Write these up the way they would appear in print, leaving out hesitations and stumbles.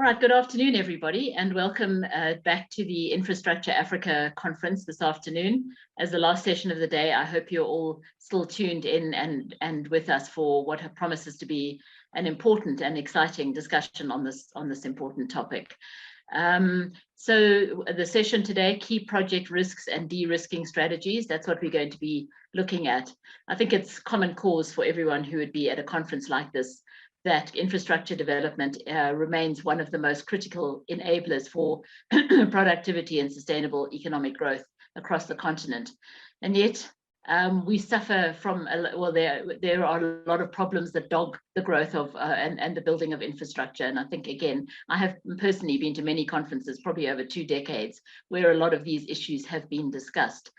All right, good afternoon, everybody, and welcome back to the Infrastructure Africa conference this afternoon. As the last session of the day, I hope you're all still tuned in and with us for what promises to be an important and exciting discussion on this important topic. So the session today, key project risks and de-risking strategies, that's what we're going to be looking at. I think it's common cause for everyone who would be at a conference like this that infrastructure development remains one of the most critical enablers for productivity and sustainable economic growth across the continent. And yet we suffer from, there are a lot of problems that dog the growth of and the building of infrastructure. And I think, again, I have personally been to many conferences, probably over 2 decades, where a lot of these issues have been discussed.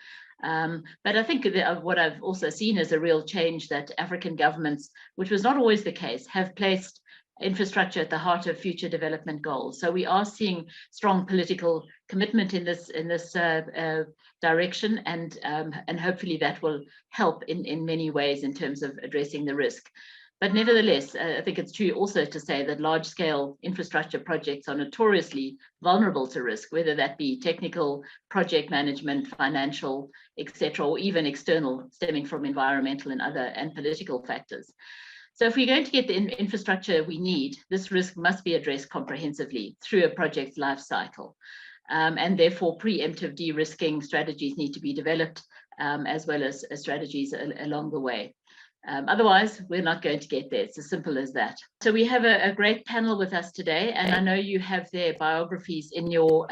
But I think that what I've also seen is a real change that African governments, which was not always the case, have placed infrastructure at the heart of future development goals. So we are seeing strong political commitment in this direction, and hopefully that will help in many ways in terms of addressing the risk. But nevertheless, I think it's true also to say that large-scale infrastructure projects are notoriously vulnerable to risk, whether that be technical, project management, financial, etc., or even external, stemming from environmental and other and political factors. So if we're going to get the infrastructure we need, this risk must be addressed comprehensively through a project's life cycle. And therefore, preemptive de-risking strategies need to be developed, as well as strategies along the way. Otherwise, we're not going to get there. It's as simple as that. So we have a great panel with us today, and I know you have their biographies in your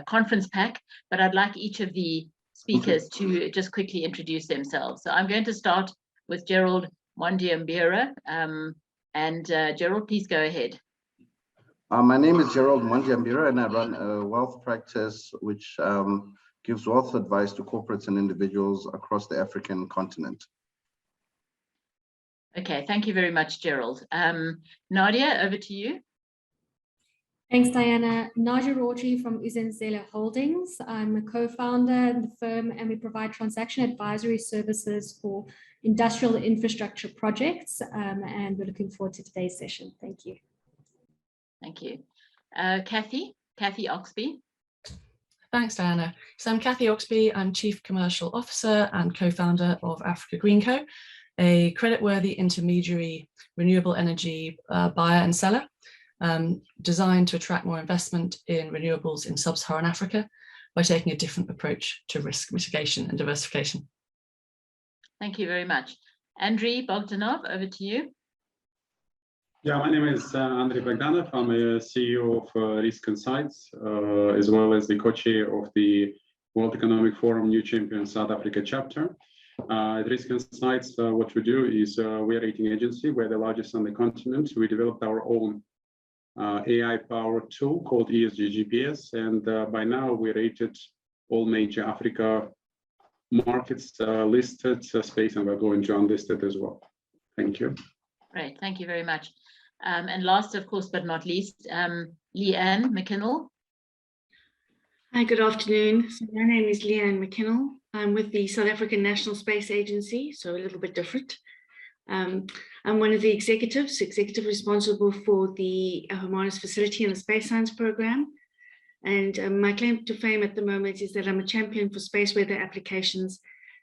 conference pack, but I'd like each of the speakers to just quickly introduce themselves. So I'm going to start with Gerald Mwandiambira, and Gerald, please go ahead. My name is Gerald Mwandiambira, and I run a wealth practice which gives wealth advice to corporates and individuals across the African continent. Okay, thank you very much, Gerald. Nadia, over to you. Thanks, Diana. Nadia Rautri from Uzenzela Holdings. I'm a co-founder in the firm, and we provide transaction advisory services for industrial infrastructure projects, and we're looking forward to today's session. Thank you. Thank you. Kathy Oxby. Thanks, Diana. So I'm Kathy Oxby. I'm Chief Commercial Officer and co-founder of Africa Green Co, a creditworthy intermediary renewable energy buyer and seller, designed to attract more investment in renewables in sub-Saharan Africa by taking a different approach to risk mitigation and diversification. Thank you very much. Andriy Bogdanov, over to you. Yeah, my name is Andriy Bogdanov. I'm a CEO of Risk Insights, as well as the co-chair of the World Economic Forum New Champion South Africa chapter. At Risk Insights, what we do is we're a rating agency. We're the largest on the continent. We developed our own AI-powered tool called ESG GPS, and by now we rated all major Africa markets listed space, and we're going to unlisted as well. Thank you. Great, thank you very much. And last, of course, but not least, Leanne McKinnell. Hi, good afternoon. So my name is Leanne McKinnell. I'm with the South African National Space Agency, so a little bit different. I'm one of the executive responsible for the Hermanus facility and the Space Science Program. And my claim to fame at the moment is that I'm a champion for space weather applications,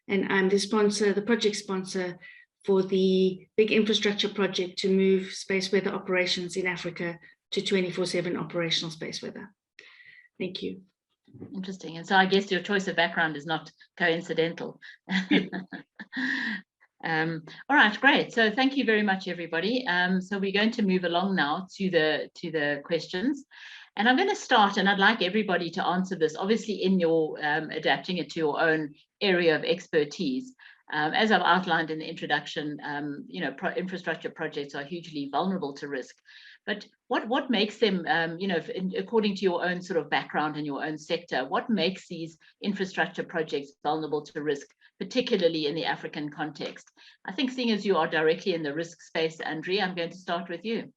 and I'm the project sponsor for the big infrastructure project to move space weather operations in Africa to 24/7 operational space weather. Thank you. Interesting. And so I guess your choice of background is not coincidental. All right, great. So thank you very much, everybody. So we're going to move along now to the questions. And I'm going to start, and I'd like everybody to answer this, obviously in your adapting it to your own area of expertise. As I've outlined in the introduction, infrastructure projects are hugely vulnerable to risk. But what makes them, according to your own sort of background and your own sector, what makes these infrastructure projects vulnerable to risk, particularly in the African context? I think, seeing as you are directly in the risk space, Andriy, I'm going to start with you.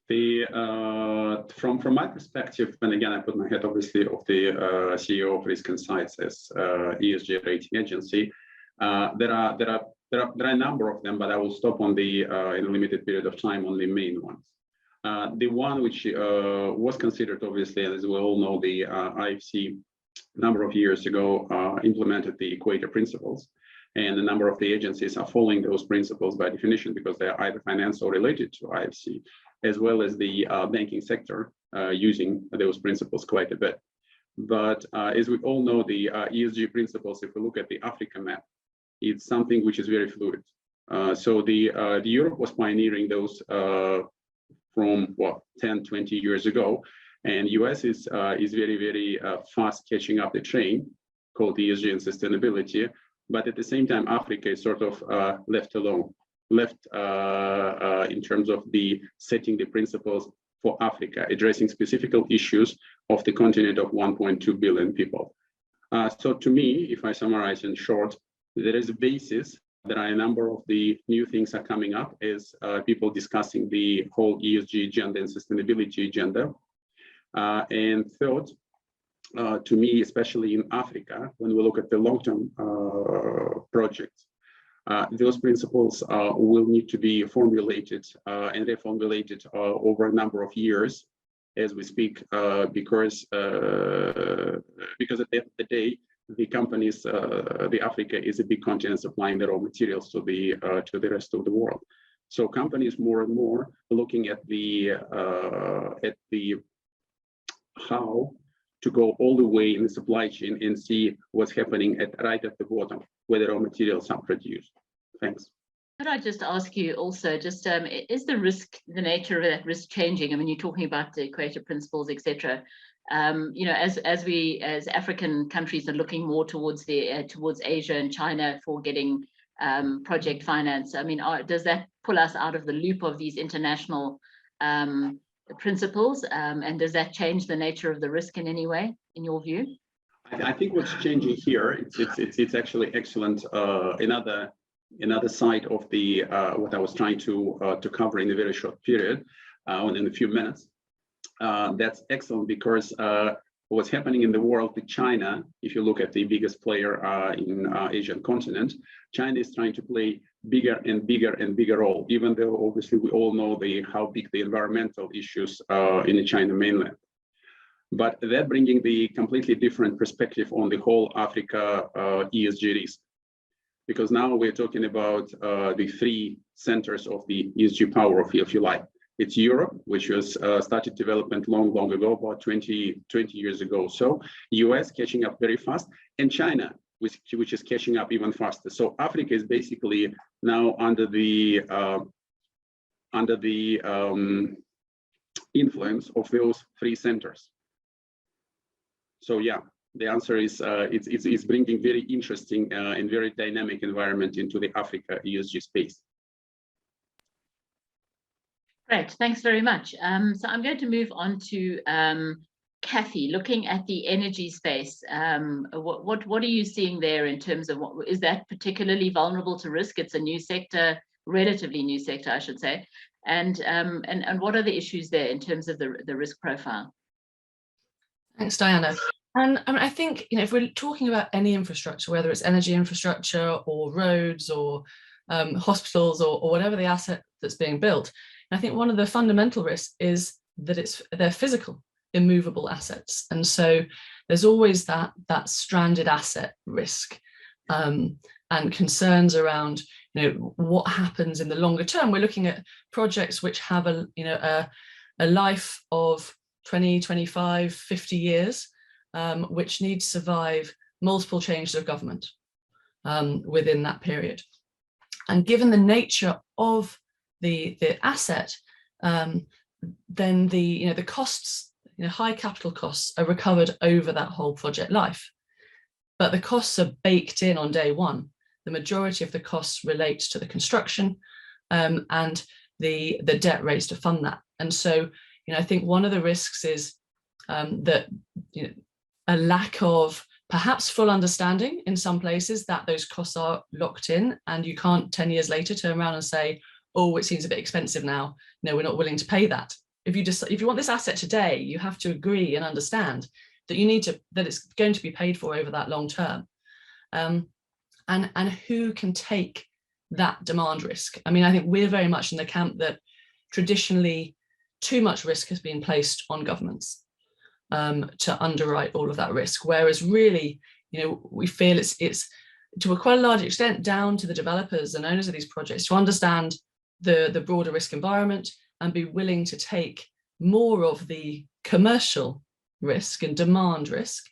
From my perspective, and again, I put my head obviously of the CEO of Risk Insights as ESG rating agency. There are a number of them, but I will stop on the in a limited period of time on the main ones. The one which was considered, obviously, as we all know, the IFC a number of years ago implemented the Equator Principles. And a number of the agencies are following those principles by definition because they are either financed or related to IFC, as well as the banking sector using those principles quite a bit. But as we all know, the ESG principles, if we look at the Africa map, it's something which is very fluid. So the Europe was pioneering those from what 10, 20 years ago, and US is very, very fast catching up the train called ESG and sustainability. But at the same time, Africa is sort of left alone, left in terms of the setting the principles for Africa, addressing specific issues of the continent of 1.2 billion people. So to me, if I summarize in short, there is a basis. There are a number of the new things are coming up as people discussing the whole ESG agenda and sustainability agenda. And third, to me, especially in Africa, when we look at the long-term projects, those principles will need to be formulated and reformulated over a number of years as we speak, because at the end of the day, the companies, the Africa is a big continent supplying the raw materials to the rest of the world. So companies more and more looking at the how to go all the way in the supply chain and see what's happening right at the bottom where the raw materials are produced. Thanks. Could I just ask you also, just is the risk, the nature of that risk changing? I mean, you're talking about the Equator Principles, etc. You know, as we as African countries are looking more towards towards Asia and China for getting project finance, I mean, does that pull us out of the loop of these international principles, and does that change the nature of the risk in any way, in your view? I think what's changing here, it's actually excellent. Another side of the what I was trying to cover in a very short period, in a few minutes. That's excellent because what's happening in the world with China, if you look at the biggest player in Asian continent, China is trying to play bigger and bigger and bigger role, even though obviously we all know how big the environmental issues in the China mainland. But they're bringing the completely different perspective on the whole Africa ESG risk. Because now we're talking about the three centers of the ESG power, if you like. It's Europe, which was started development long ago, about 20 years ago. So US catching up very fast, and China, which is catching up even faster. So Africa is basically now under the influence of those three centers. So yeah, the answer is it's bringing very interesting and very dynamic environment into the Africa ESG space. Great, thanks very much. So I'm going to move on to Kathy, looking at the energy space. What are you seeing there in terms of what is that particularly vulnerable to risk? It's a new sector, relatively new sector, I should say. And what are the issues there in terms of the risk profile? Thanks, Diana. And I mean, I think, you know, if we're talking about any infrastructure, whether it's energy infrastructure or roads or hospitals or whatever the asset that's being built, I think one of the fundamental risks is that they're physical, immovable assets. And so there's always that stranded asset risk and concerns around, you know, what happens in the longer term. We're looking at projects which have a life of 20, 25, 50 years, which need to survive multiple changes of government within that period. And given the nature of the asset, then the costs, high capital costs are recovered over that whole project life. But the costs are baked in on day one. The majority of the costs relates to the construction and the debt raised to fund that. And so, I think one of the risks is that a lack of perhaps full understanding in some places that those costs are locked in, and you can't 10 years later turn around and say, oh, it seems a bit expensive now. No, we're not willing to pay that. If you want this asset today, you have to agree and understand that that it's going to be paid for over that long term. And who can take that demand risk? I mean, I think we're very much in the camp that traditionally too much risk has been placed on governments to underwrite all of that risk, whereas really, we feel it's to a quite a large extent down to the developers and owners of these projects to understand the broader risk environment and be willing to take more of the commercial risk and demand risk,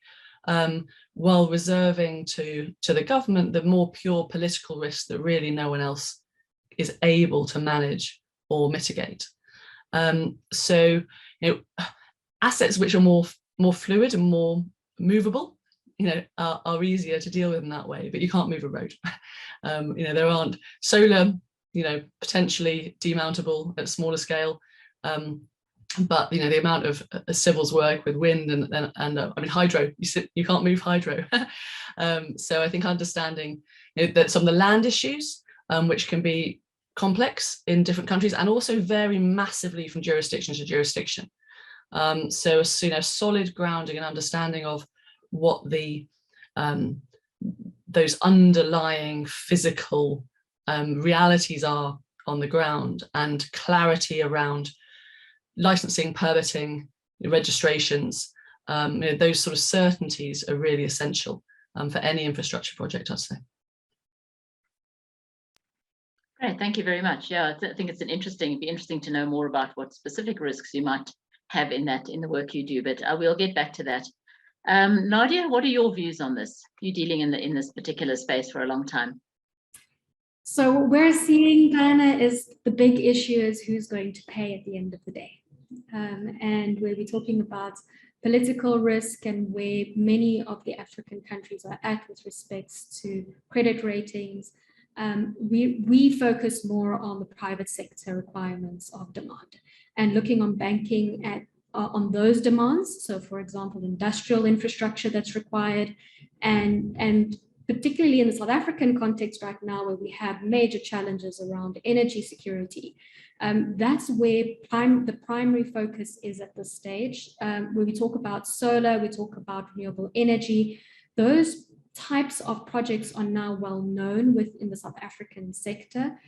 while reserving to the government the more pure political risk that really no one else is able to manage or mitigate. So, assets which are more fluid and more movable, are easier to deal with in that way, but you can't move a road. There aren't solar, potentially demountable at smaller scale, but the amount of civils work with wind and hydro, you can't move hydro. So I think understanding that some of the land issues, which can be complex in different countries and also vary massively from jurisdiction to jurisdiction. So a solid grounding and understanding of what those underlying physical realities are on the ground, and clarity around licensing, permitting, registrations, those sort of certainties are really essential for any infrastructure project, I'd say. Great, thank you very much. Yeah, I think it'd be interesting to know more about what specific risks you might have in the work you do, but we'll get back to that. Nadia, what are your views on this? You dealing in this particular space for a long time. So what we're seeing, Diana, is the big issue is who's going to pay at the end of the day. And where we're talking about political risk and where many of the African countries are at with respects to credit ratings, we focus more on the private sector requirements of demand and looking on banking at on those demands. So for example, industrial infrastructure that's required, and particularly in the South African context right now, where we have major challenges around energy security. That's where the primary focus is at this stage. When we talk about solar, we talk about renewable energy. Those types of projects are now well known within the South African sector.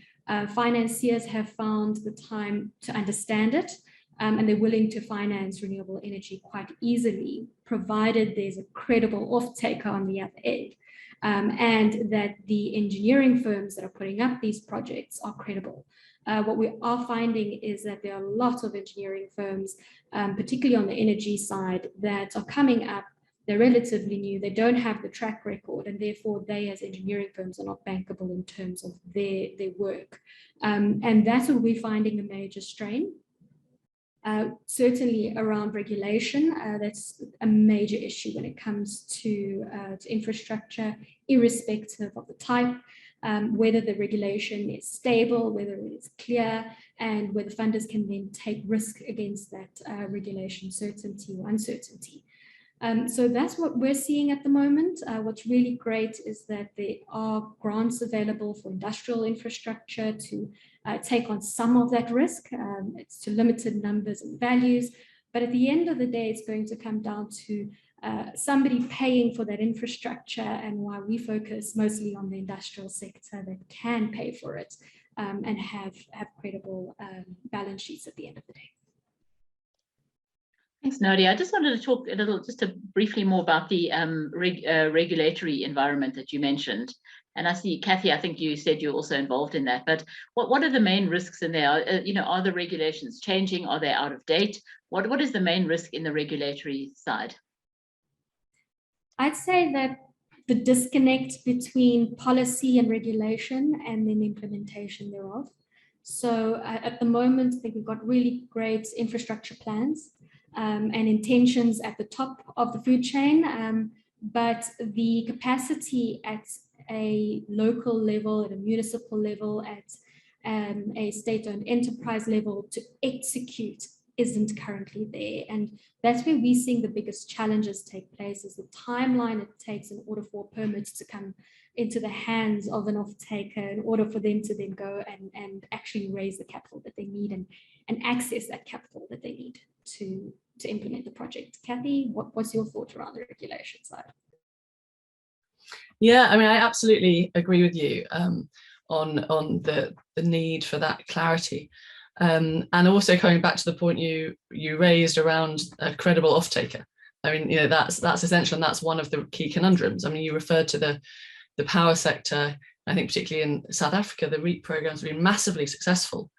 Financiers have found the time to understand it, and they're willing to finance renewable energy quite easily, provided there's a credible off-taker on the other end, and that the engineering firms that are putting up these projects are credible. What we are finding is that there are lots of engineering firms, particularly on the energy side, that are coming up. They're relatively new, they don't have the track record, and therefore they as engineering firms are not bankable in terms of their work. And that's what we're finding a major strain. Certainly around regulation, that's a major issue when it comes to infrastructure, irrespective of the type, whether the regulation is stable, whether it is clear, and whether funders can then take risk against that regulation certainty or uncertainty. So that's what we're seeing at the moment. What's really great is that there are grants available for industrial infrastructure to take on some of that risk. It's to limited numbers and values, but at the end of the day, it's going to come down to somebody paying for that infrastructure, and why we focus mostly on the industrial sector that can pay for it and have credible balance sheets at the end of the day. Thanks, Nadia. I just wanted to talk a little, just briefly more about the regulatory environment that you mentioned. And I see, Kathy, I think you said you're also involved in that, but what are the main risks in there? Are the regulations changing? Are they out of date? What is the main risk in the regulatory side? I'd say that the disconnect between policy and regulation and then implementation thereof. So at the moment, I think we've got really great infrastructure plans and intentions at the top of the food chain, but the capacity at a local level, at a municipal level, at a state-owned enterprise level to execute isn't currently there. And that's where we're seeing the biggest challenges take place, is the timeline it takes in order for permits to come into the hands of an off-taker in order for them to then go and actually raise the capital that they need and access that capital that they need to implement the project. Kathy, what's your thought around the regulation side? Yeah, I mean, I absolutely agree with you on the need for that clarity. And also coming back to the point you raised around a credible off-taker. I mean, you know, that's essential, and that's one of the key conundrums. I mean, you referred to the power sector. I think particularly in South Africa, the REAP programs have been massively successful,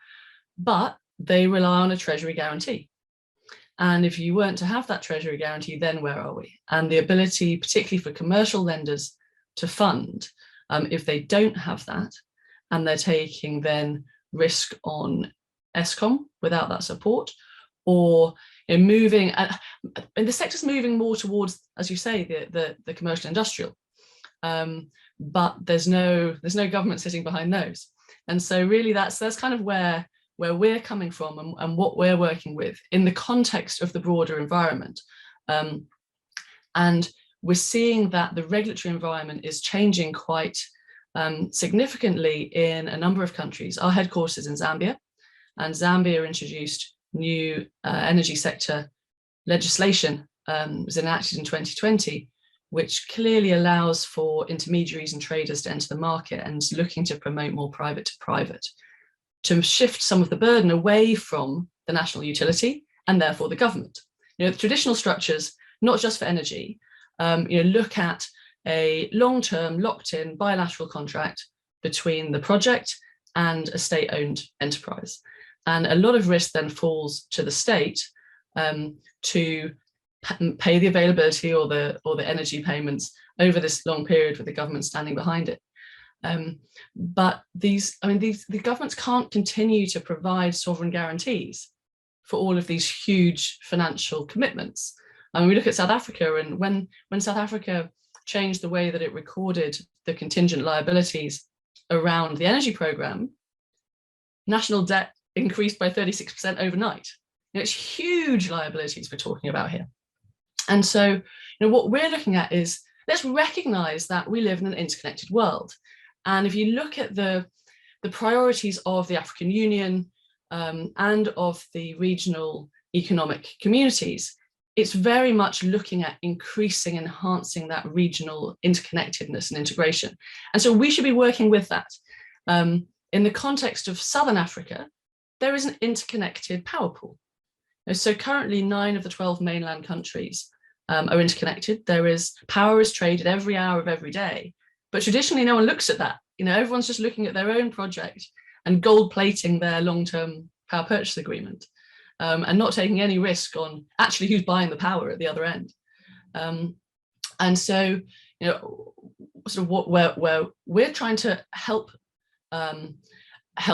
but they rely on a treasury guarantee. And if you weren't to have that treasury guarantee, then where are we? And the ability, particularly for commercial lenders, to fund, if they don't have that, and they're taking then risk on Eskom without that support, or moving, and the sector's moving more towards, as you say, the commercial industrial, but there's no government sitting behind those. And so really that's kind of where we're coming from and what we're working with in the context of the broader environment. And we're seeing that the regulatory environment is changing quite significantly in a number of countries. Our headquarters in Zambia, and Zambia introduced new energy sector legislation, was enacted in 2020, which clearly allows for intermediaries and traders to enter the market and is looking to promote more private to private, to shift some of the burden away from the national utility and therefore the government. You know, the traditional structures, not just for energy, you know, look at a long-term locked-in bilateral contract between the project and a state-owned enterprise. And a lot of risk then falls to the state to pay the availability or the energy payments over this long period with the government standing behind it. But the governments can't continue to provide sovereign guarantees for all of these huge financial commitments. I mean, we look at South Africa, and when South Africa changed the way that it recorded the contingent liabilities around the energy program, national debt increased by 36% overnight. You know, it's huge liabilities we're talking about here. And so, you know, what we're looking at is, let's recognize that we live in an interconnected world. And if you look at the priorities of the African Union and of the regional economic communities, it's very much looking at increasing, enhancing that regional interconnectedness and integration. And so we should be working with that. In the context of Southern Africa, there is an interconnected power pool. So currently 9 of the 12 mainland countries are interconnected. Power is traded every hour of every day, but traditionally no one looks at that. You know, everyone's just looking at their own project and gold plating their long-term power purchase agreement, and not taking any risk on actually who's buying the power at the other end. And so, you know, sort of where we're trying to help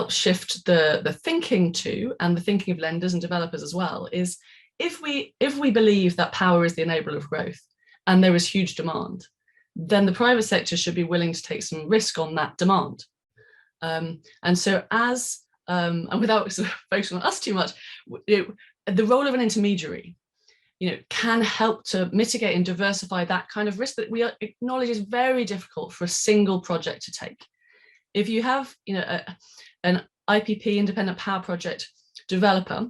shift the thinking to, and the thinking of lenders and developers as well, is if we believe that power is the enabler of growth and there is huge demand, then the private sector should be willing to take some risk on that demand. And so and without sort of focusing on us too much, the role of an intermediary, you know, can help to mitigate and diversify that kind of risk that we acknowledge is very difficult for a single project to take. If you have, you know, an IPP, independent power project developer,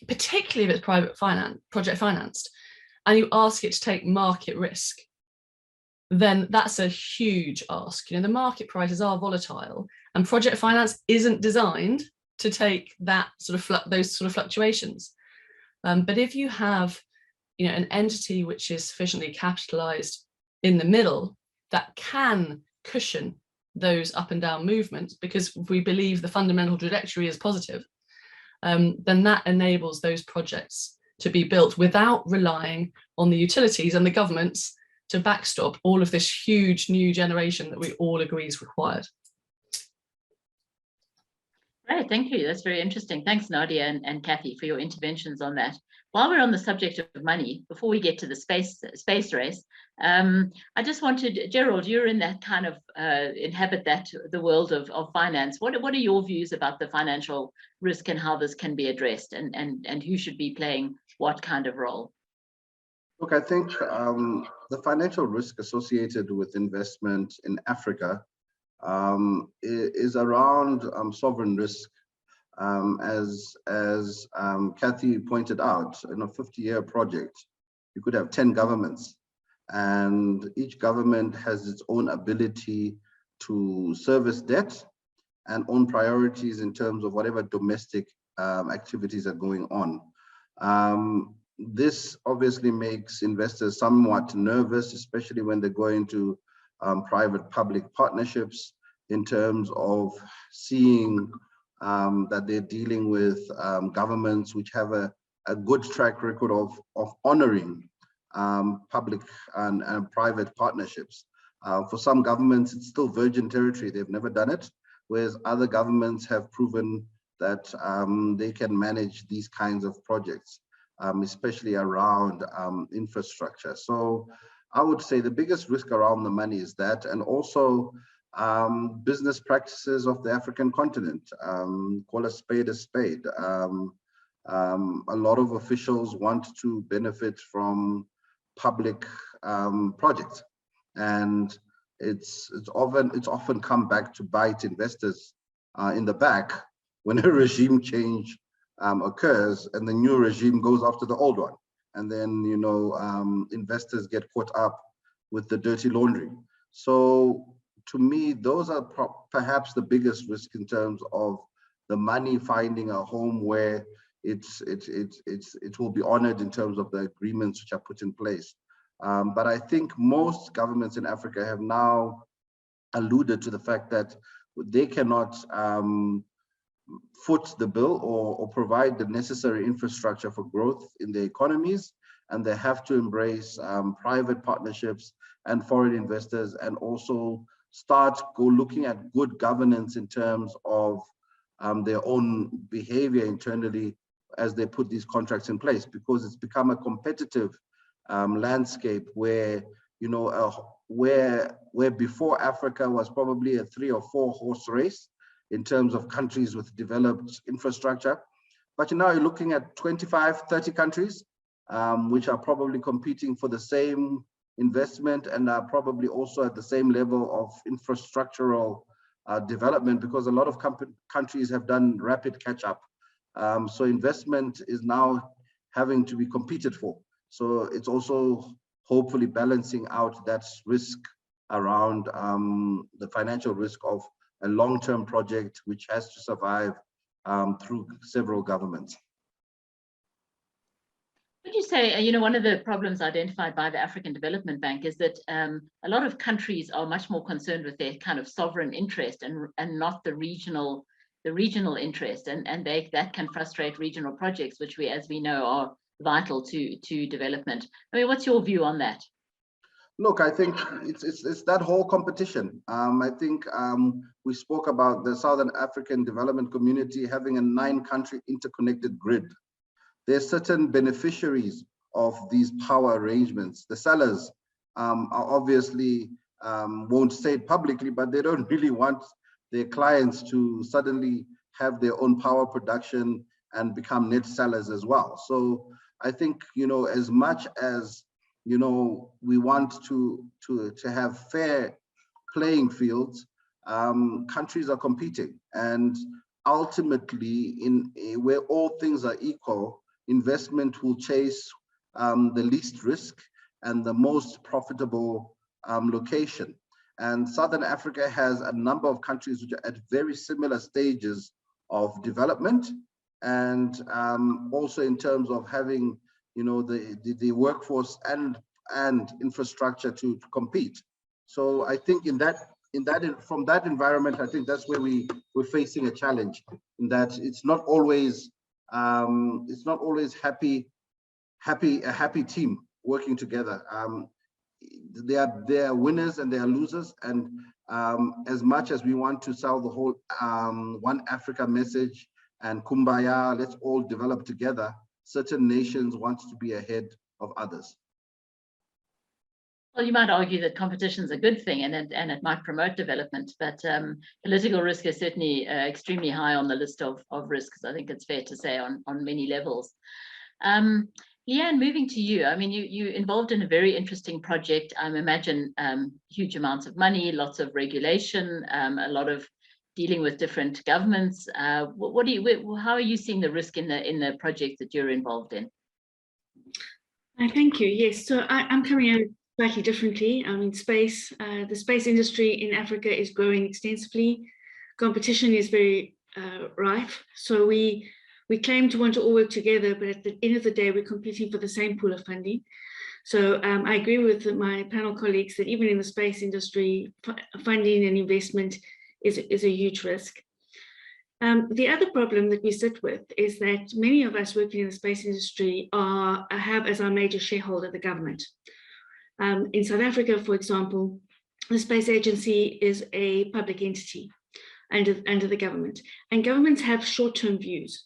particularly if it's project financed, and you ask it to take market risk, then that's a huge ask. You know, the market prices are volatile, and project finance isn't designed to take that sort of those sort of fluctuations. But if you have, you know, an entity which is sufficiently capitalized in the middle that can cushion those up and down movements, because we believe the fundamental trajectory is positive, then that enables those projects to be built without relying on the utilities and the governments to backstop all of this huge new generation that we all agree is required. Right, thank you. That's very interesting. Thanks, Nadia and Kathy, for your interventions on that. While we're on the subject of money, before we get to the space race, I just wanted, Gerald, you're in that kind of inhabit the world of finance. What are your views about the financial risk and how this can be addressed, and who should be playing what kind of role? Look, I think the financial risk associated with investment in Africa is around sovereign risk. As Kathy pointed out, in a 50-year project, you could have 10 governments, and each government has its own ability to service debt and own priorities in terms of whatever domestic activities are going on. This obviously makes investors somewhat nervous, especially when they go into private-public partnerships, in terms of seeing that they're dealing with governments which have a good track record of honoring public and private partnerships. For some governments, it's still virgin territory. They've never done it, whereas other governments have proven that they can manage these kinds of projects, especially around infrastructure. So I would say the biggest risk around the money is that, and also business practices of the African continent. Call a spade a spade. A lot of officials want to benefit from public projects, and it's often come back to bite investors in the back when a regime change occurs and the new regime goes after the old one, and then investors get caught up with the dirty laundry. So to me, those are perhaps the biggest risk in terms of the money finding a home where it will be honored in terms of the agreements which are put in place. But I think most governments in Africa have now alluded to the fact that they cannot foot the bill or provide the necessary infrastructure for growth in their economies, and they have to embrace private partnerships and foreign investors, and also start looking at good governance in terms of their own behavior internally as they put these contracts in place, because it's become a competitive landscape where where before Africa was probably a 3 or 4 horse race in terms of countries with developed infrastructure, but now you're looking at 25, 30 countries which are probably competing for the same investment and are probably also at the same level of infrastructural development, because a lot of countries have done rapid catch-up. So investment is now having to be competed for. So it's also hopefully balancing out that risk around the financial risk of a long-term project which has to survive through several governments. Would you say, one of the problems identified by the African Development Bank is that a lot of countries are much more concerned with their kind of sovereign interest and not the regional interest, and that can frustrate regional projects, which as we know are vital to development. I mean, what's your view on that? Look, I think it's that whole competition. I think we spoke about the Southern African Development Community having a 9-country interconnected grid. There's certain beneficiaries of these power arrangements. The sellers are obviously won't say it publicly, but they don't really want their clients to suddenly have their own power production and become net sellers as well. So I think, as much as we want to have fair playing fields, countries are competing, and ultimately, where all things are equal, investment will chase the least risk and the most profitable location. And Southern Africa has a number of countries which are at very similar stages of development, and also in terms of having the workforce and infrastructure to compete. So I think from that environment, I think that's where we're facing a challenge, in that it's not always a happy team working together. There are winners and there are losers, and as much as we want to sell the whole One Africa message and Kumbaya, let's all develop together, certain nations want to be ahead of others. Well, you might argue that competition is a good thing, and it might promote development, but political risk is certainly extremely high on the list of risks. I think it's fair to say on many levels. Leanne, moving to you. I mean, you're involved in a very interesting project. I imagine huge amounts of money, lots of regulation, a lot of dealing with different governments. How are you seeing the risk in the project that you're involved in? Thank you. Yes, so I'm coming at it slightly differently. I mean, the space industry in Africa is growing extensively. Competition is very rife. So we We claim to want to all work together, but at the end of the day, we're competing for the same pool of funding. So I agree with my panel colleagues that even in the space industry, funding and investment is a huge risk. The other problem that we sit with is that many of us working in the space industry have as our major shareholder the government. In South Africa, for example, the space agency is a public entity under the government, and governments have short-term views.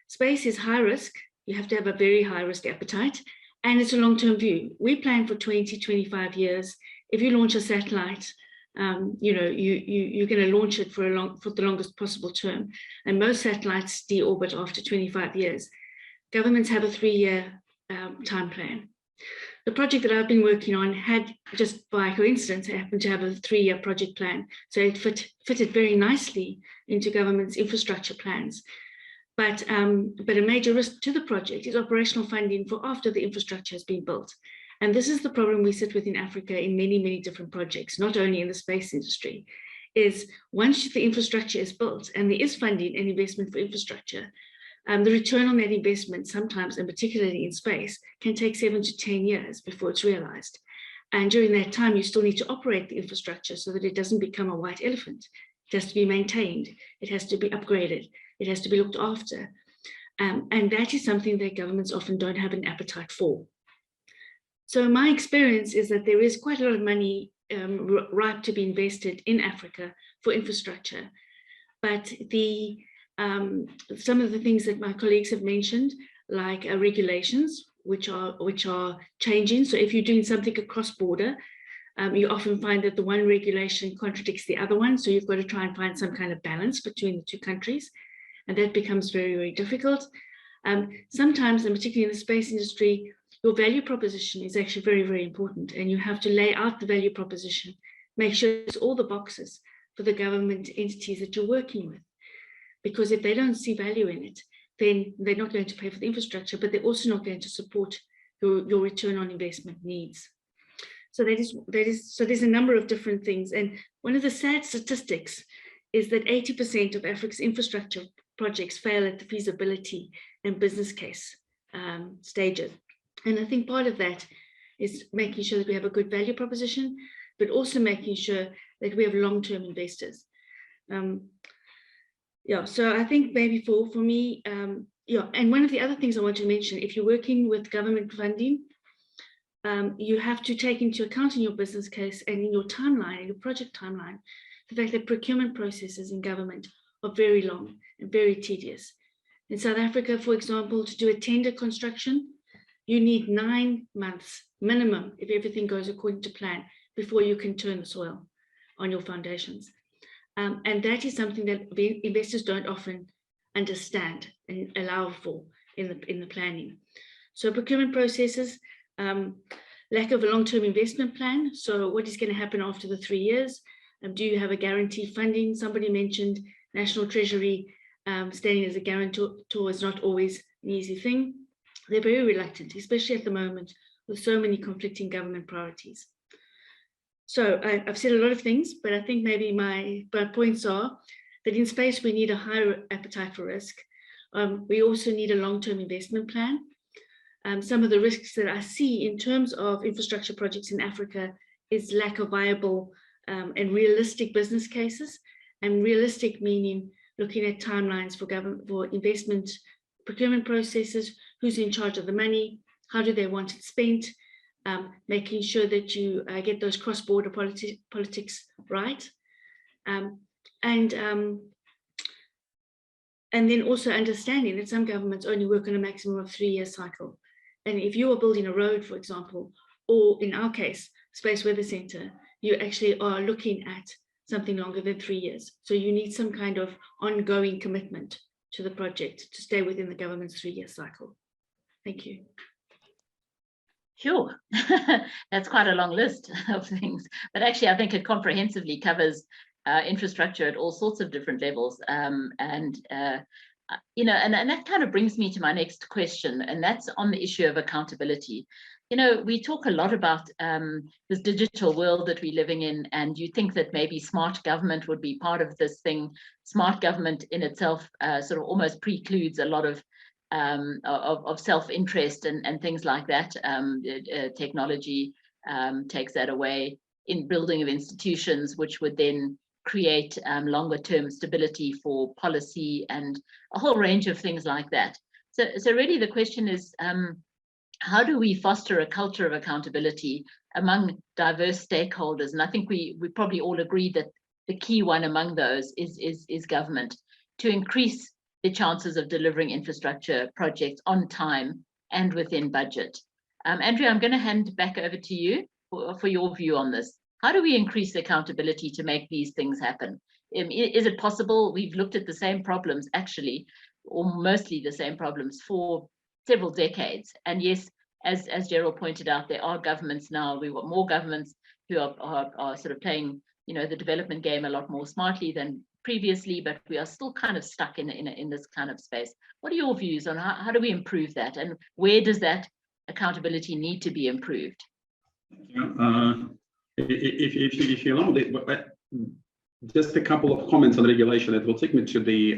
Space is high risk. You have to have a very high risk appetite, and it's a long-term view. We plan for 20, 25 years. If you launch a satellite, you're going to launch it for the longest possible term, and most satellites deorbit after 25 years. Governments have a 3-year time plan. The project that I've been working on had, just by coincidence, happened to have a 3-year project plan. So it fitted very nicely into government's infrastructure plans. But a major risk to the project is operational funding for after the infrastructure has been built. And this is the problem we sit with in Africa in many, many different projects, not only in the space industry, is once the infrastructure is built and there is funding and investment for infrastructure, the return on that investment sometimes, and particularly in space, can take 7 to 10 years before it's realized. And during that time, you still need to operate the infrastructure so that it doesn't become a white elephant. It has to be maintained. It has to be upgraded. It has to be looked after. And that is something that governments often don't have an appetite for. So my experience is that there is quite a lot of money ripe to be invested in Africa for infrastructure. But some of the things that my colleagues have mentioned, like regulations, which are changing. So if you're doing something across border, you often find that the one regulation contradicts the other one. So you've got to try and find some kind of balance between the two countries. And that becomes very, very difficult. Sometimes, and particularly in the space industry, your value proposition is actually very, very important. And you have to lay out the value proposition, make sure it's all the boxes for the government entities that you're working with. Because if they don't see value in it, then they're not going to pay for the infrastructure, but they're also not going to support your return on investment needs. So so there's a number of different things. And one of the sad statistics is that 80% of Africa's infrastructure projects fail at the feasibility and business case stages. And I think part of that is making sure that we have a good value proposition, but also making sure that we have long-term investors. So I think maybe for me, and one of the other things I want to mention, if you're working with government funding, you have to take into account in your business case and in your timeline, in your project timeline, the fact that procurement processes in government are very long and very tedious. In South Africa, for example, to do a tender construction, you need 9 months minimum, if everything goes according to plan, before you can turn the soil on your foundations. And that is something that investors don't often understand and allow for in the planning. So procurement processes, lack of a long-term investment plan. So what is going to happen after the 3 years? Do you have a guaranteed funding? Somebody mentioned National Treasury standing as a guarantor is not always an easy thing. They're very reluctant, especially at the moment with so many conflicting government priorities. So I've said a lot of things, but I think maybe my points are that in space, we need a higher appetite for risk. We also need a long-term investment plan. Some of the risks that I see in terms of infrastructure projects in Africa is lack of viable and realistic business cases, and realistic meaning looking at timelines for investment procurement processes, who's in charge of the money, how do they want it spent, making sure that you get those cross-border politics right. And then also understanding that some governments only work on a maximum of 3-year cycle. And if you are building a road, for example, or in our case, Space Weather Center, you actually are looking at something longer than 3 years. So you need some kind of ongoing commitment to the project to stay within the government's 3-year cycle. Thank you. Sure, that's quite a long list of things, but actually I think it comprehensively covers infrastructure at all sorts of different levels. And that kind of brings me to my next question, and that's on the issue of accountability. You know, we talk a lot about this digital world that we're living in, and you think that maybe smart government would be part of this thing. Smart government in itself sort of almost precludes a lot of self-interest and things like that. Technology takes that away in building of institutions, which would then create longer-term stability for policy and a whole range of things like that. So really the question is, how do we foster a culture of accountability among diverse stakeholders? And I think we probably all agree that the key one among those is government, to increase the chances of delivering infrastructure projects on time and within budget. Andrea, I'm going to hand back over to you for your view on this. How do we increase accountability to make these things happen? Is it possible? We've looked at the same problems, actually, or mostly the same problems for several decades. And yes, as Gerald pointed out, there are governments now. We've got more governments who are sort of playing, you know, the development game a lot more smartly than previously, but we are still kind of stuck in this kind of space. What are your views on how do we improve that, and where does that accountability need to be improved? If you allow it, just a couple of comments on regulation that will take me to the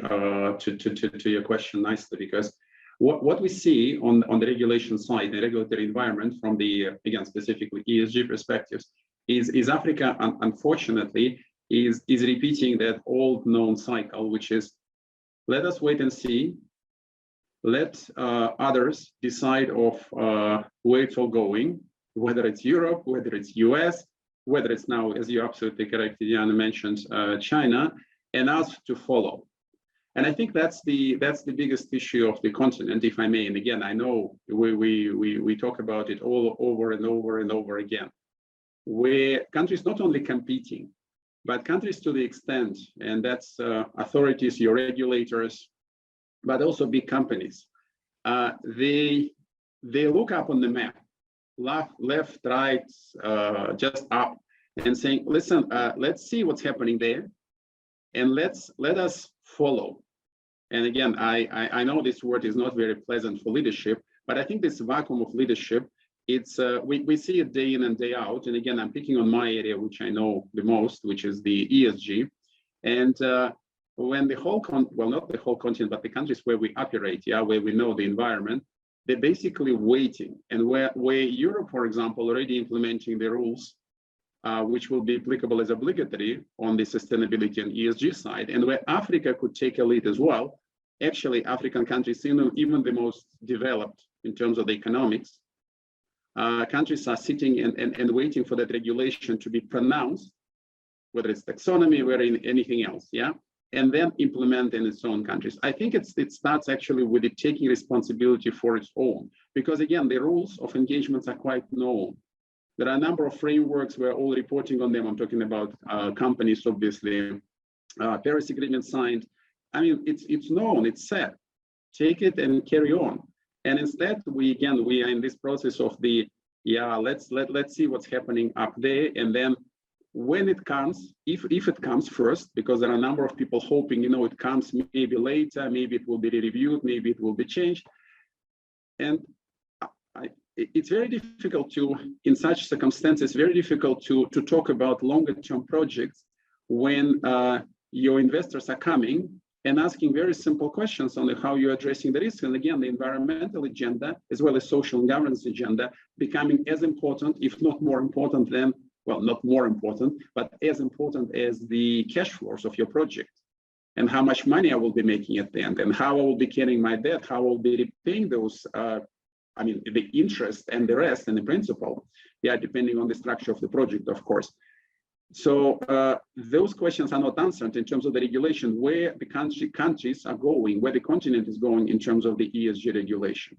to your question nicely, because what we see on the regulation side, the regulatory environment from the, again, specifically ESG perspectives, is Africa, unfortunately, is repeating that old known cycle, which is, let us wait and see, let others decide of where it's all going, whether it's Europe, whether it's US, whether it's now, as you absolutely correctly, Diana mentioned, China, and us to follow. And I think that's the biggest issue of the continent, if I may. And again, I know we talk about it all over and over and over again, where countries not only competing, but countries to the extent, and that's authorities, your regulators, but also big companies. They look up on the map, left, right, just up, and saying, listen, let's see what's happening there, and let us follow. And again, I know this word is not very pleasant for leadership, but I think this vacuum of leadership, it's we see it day in and day out. And again, I'm picking on my area, which I know the most, which is the ESG. And when the whole well, not the whole continent, but the countries where we operate, yeah, where we know the environment, they're basically waiting. And where Europe, for example, already implementing the rules, which will be applicable as obligatory on the sustainability and ESG side, and where Africa could take a lead as well. Actually, African countries, even the most developed in terms of the economics, countries are sitting and waiting for that regulation to be pronounced, whether it's taxonomy, whether anything else, yeah, and then implement in its own countries. I think it starts actually with it taking responsibility for its own, because again, the rules of engagements are quite known. There are a number of frameworks, we're all reporting on them. I'm talking about companies, obviously, Paris Agreement signed. I mean, it's known, it's set. Take it and carry on. And instead, we are in this process of the, yeah, let's see what's happening up there. And then when it comes, if it comes first, because there are a number of people hoping, you know, it comes maybe later, maybe it will be reviewed, maybe it will be changed. And it's very difficult to, in such circumstances, very difficult to talk about longer term projects when your investors are coming and asking very simple questions on how you're addressing the risk. And again, the environmental agenda, as well as social and governance agenda, becoming as important, if not more important than, well, not more important, but as important as the cash flows of your project. And how much money I will be making at the end, and how I will be carrying my debt, how I will be repaying those, I mean, the interest and the rest and the principal, yeah, depending on the structure of the project, of course. So those questions are not answered in terms of the regulation, where the countries are going, where the continent is going in terms of the ESG regulation.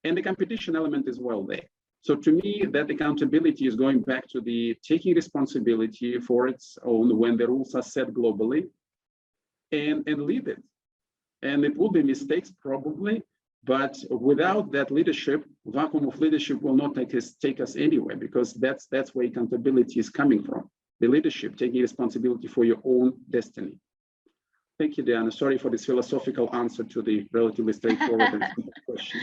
And the competition element is well there. So to me, that accountability is going back to the taking responsibility for its own when the rules are set globally, and lead it. And it will be mistakes probably, but without that leadership, vacuum of leadership will not take us anywhere, because that's where accountability is coming from. The leadership, taking responsibility for your own destiny. Thank you, Diana. Sorry for this philosophical answer to the relatively straightforward question.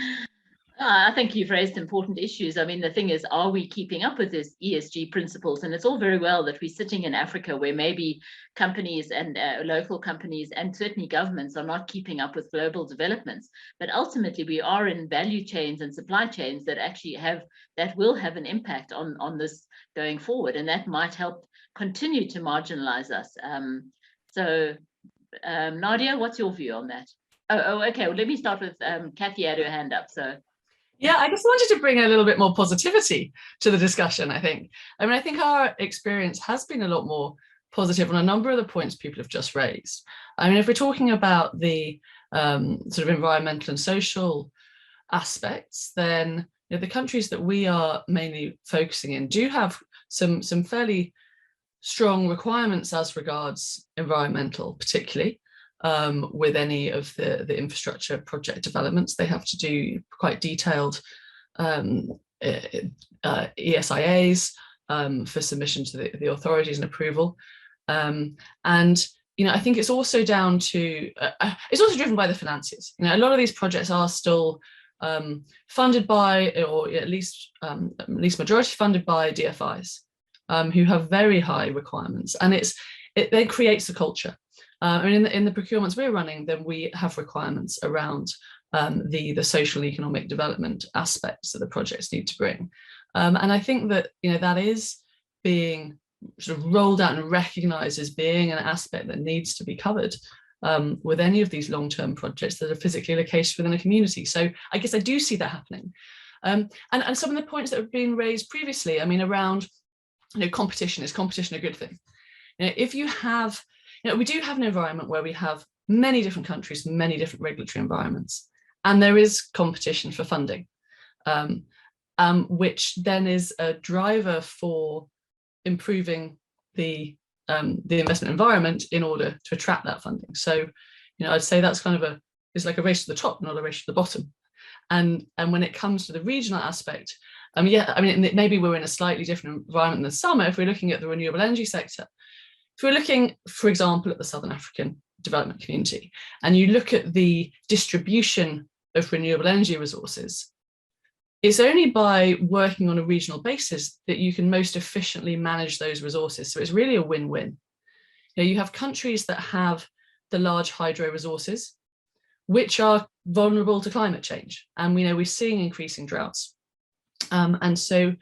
I think you've raised important issues. I mean, the thing is, are we keeping up with these ESG principles? And it's all very well that we're sitting in Africa where maybe companies and local companies and certainly governments are not keeping up with global developments. But ultimately, we are in value chains and supply chains that actually will have an impact on this going forward. And that might help continue to marginalize us. Nadia, what's your view on that? Oh, okay. Well, let me start with Kathy had her hand up. So. Yeah, I just wanted to bring a little bit more positivity to the discussion, I think. I mean, I think our experience has been a lot more positive on a number of the points people have just raised. I mean, if we're talking about the sort of environmental and social aspects, then the countries that we are mainly focusing in do have some fairly strong requirements as regards environmental, particularly. With any of the infrastructure project developments, they have to do quite detailed ESIAs for submission to the authorities and approval. And I think it's also down to it's also driven by the finances. A lot of these projects are still funded by, or at least majority funded by DFIs, who have very high requirements, and it then creates a culture. I mean, in the procurements we're running, then we have requirements around the social and economic development aspects that the projects need to bring. And I think that, that is being sort of rolled out and recognized as being an aspect that needs to be covered with any of these long-term projects that are physically located within a community. So I guess I do see that happening. And some of the points that have been raised previously, I mean, around, competition, is competition a good thing? If you have, we do have an environment where we have many different countries, many different regulatory environments, and there is competition for funding, which then is a driver for improving the investment environment in order to attract that funding. So, I'd say that's kind of it's like a race to the top, not a race to the bottom. And when it comes to the regional aspect, maybe we're in a slightly different environment than summer if we're looking at the renewable energy sector. If we're looking, for example, at the Southern African Development Community, and you look at the distribution of renewable energy resources, it's only by working on a regional basis that you can most efficiently manage those resources. So it's really a win-win. You have countries that have the large hydro resources, which are vulnerable to climate change. And we're seeing increasing droughts. And so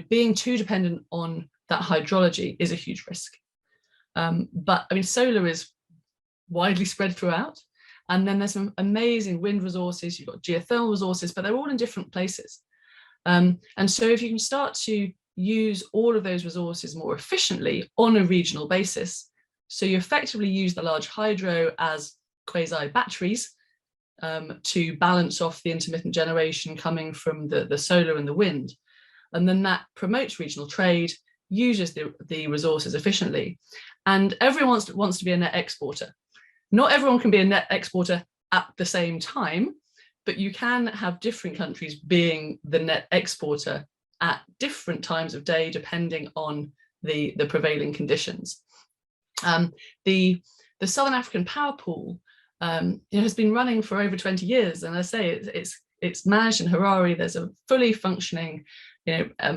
being too dependent on that hydrology is a huge risk. But solar is widely spread throughout, and then there's some amazing wind resources, you've got geothermal resources, but they're all in different places. And so if you can start to use all of those resources more efficiently on a regional basis, so you effectively use the large hydro as quasi batteries to balance off the intermittent generation coming from the solar and the wind, and then that promotes regional trade, uses the resources efficiently, and everyone wants to be a net exporter. Not everyone can be a net exporter at the same time, but you can have different countries being the net exporter at different times of day, depending on the prevailing conditions. The Southern African Power Pool has been running for over 20 years, and I say it's managed in Harare. There's a fully functioning,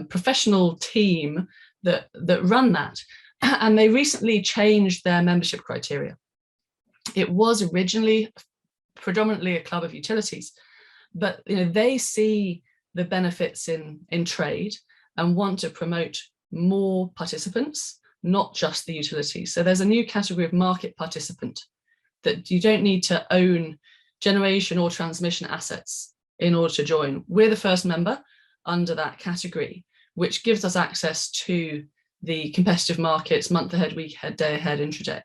professional team that run that, and they recently changed their membership criteria. It was originally predominantly a club of utilities, but they see the benefits in trade and want to promote more participants, not just the utilities. So there's a new category of market participant, that you don't need to own generation or transmission assets in order to join. We're the first member under that category, which gives us access to the competitive markets, month ahead, week ahead, day ahead, intraday.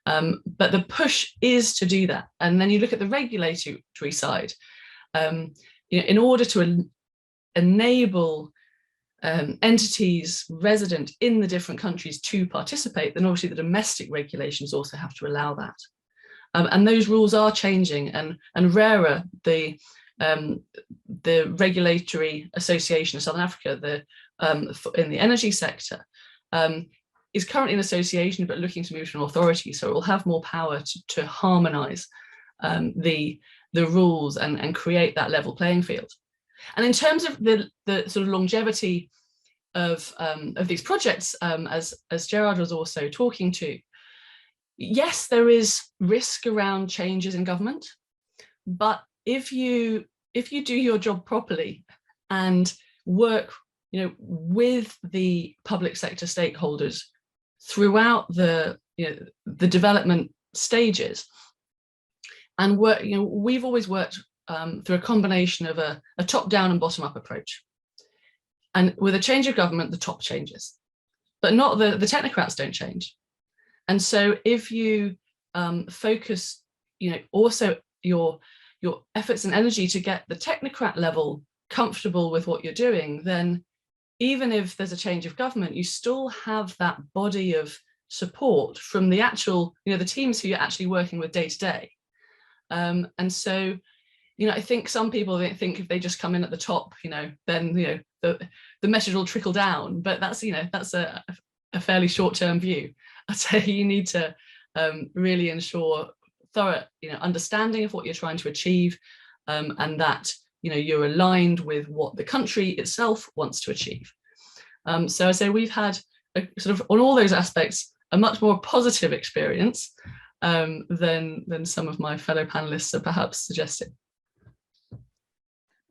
But the push is to do that. And then you look at the regulatory side. In order to enable entities resident in the different countries to participate, then obviously the domestic regulations also have to allow that. And those rules are changing, and RERA, the Regulatory Association of Southern Africa, in the energy sector, is currently an association, but looking to move to an authority. So it will have more power to harmonise the rules and create that level playing field. And in terms of the sort of longevity of these projects, as Gerard was also talking to, yes, there is risk around changes in government, but if you do your job properly and work, with the public sector stakeholders throughout the development stages, and work, we've always worked through a combination of a top-down and bottom-up approach. And with a change of government, the top changes, but not the technocrats don't change. And so if you focus, also your efforts and energy to get the technocrat level comfortable with what you're doing, then even if there's a change of government, you still have that body of support from the actual, the teams who you're actually working with day to day. And so, I think some people think if they just come in at the top, then, the message will trickle down, but that's a fairly short-term view. I'd say you need to really ensure thorough, understanding of what you're trying to achieve, and that, you're aligned with what the country itself wants to achieve. So I say we've had a sort of, on all those aspects, a much more positive experience than some of my fellow panelists are perhaps suggesting.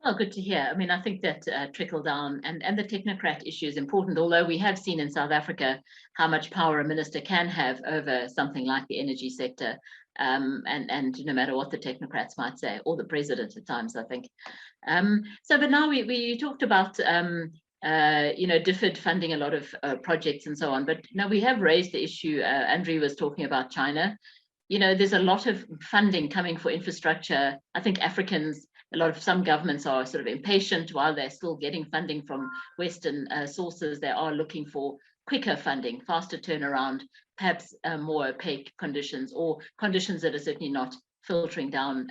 Oh, good to hear. I mean, I think that trickle down and the technocrat issue is important, although we have seen in South Africa how much power a minister can have over something like the energy sector, and no matter what the technocrats might say, or the president at times, I think. But now we talked about, deferred funding a lot of projects and so on, but now we have raised the issue, Andrew was talking about China. There's a lot of funding coming for infrastructure. I think some governments are sort of impatient while they're still getting funding from Western sources. They are looking for quicker funding, faster turnaround, perhaps more opaque conditions, or conditions that are certainly not filtering down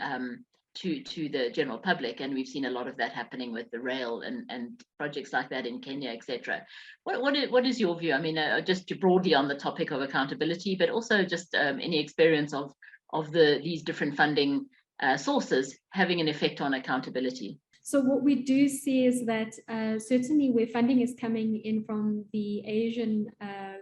to the general public. And we've seen a lot of that happening with the rail and projects like that in Kenya, etc. What is your view? I mean, just broadly on the topic of accountability, but also just any experience of these different funding sources having an effect on accountability. So what we do see is that certainly where funding is coming in from the Asian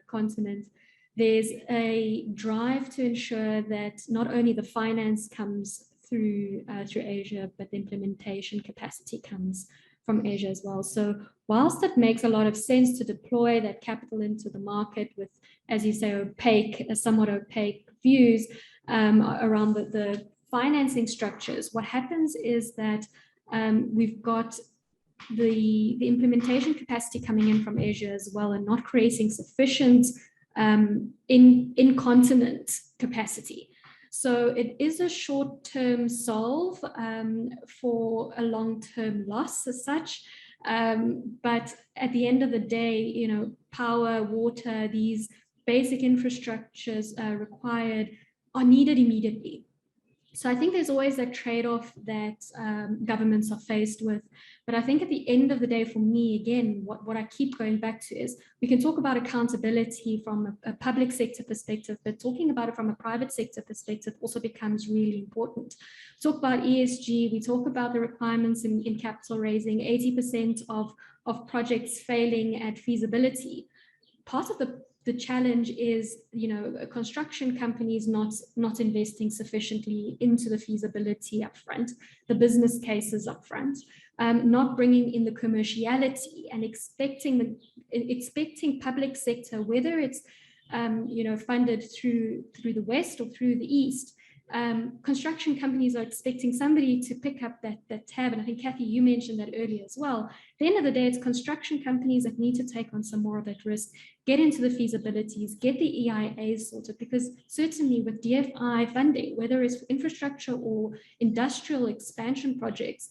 continent, there's a drive to ensure that not only the finance comes through Asia, but the implementation capacity comes from Asia as well. So whilst it makes a lot of sense to deploy that capital into the market with, as you say, somewhat opaque views around the financing structures, what happens is that we've got the implementation capacity coming in from Asia as well, and not creating sufficient in-continent capacity. So it is a short-term solve for a long-term loss as such. But at the end of the day, power, water, these basic infrastructures required are needed immediately. So I think there's always that trade-off that governments are faced with. But I think at the end of the day, for me, again, what I keep going back to is we can talk about accountability from a public sector perspective, but talking about it from a private sector perspective also becomes really important. We talk about ESG, we talk about the requirements in capital raising, 80% of projects failing at feasibility. Part of the challenge is, construction companies not investing sufficiently into the feasibility upfront, the business cases upfront, not bringing in the commerciality and expecting public sector, whether it's funded through the West or through the East. Construction companies are expecting somebody to pick up that tab, and I think Kathy, you mentioned that earlier as well. At the end of the day, it's construction companies that need to take on some more of that risk, get into the feasibilities, get the EIAs sorted, because certainly with DFI funding, whether it's for infrastructure or industrial expansion projects,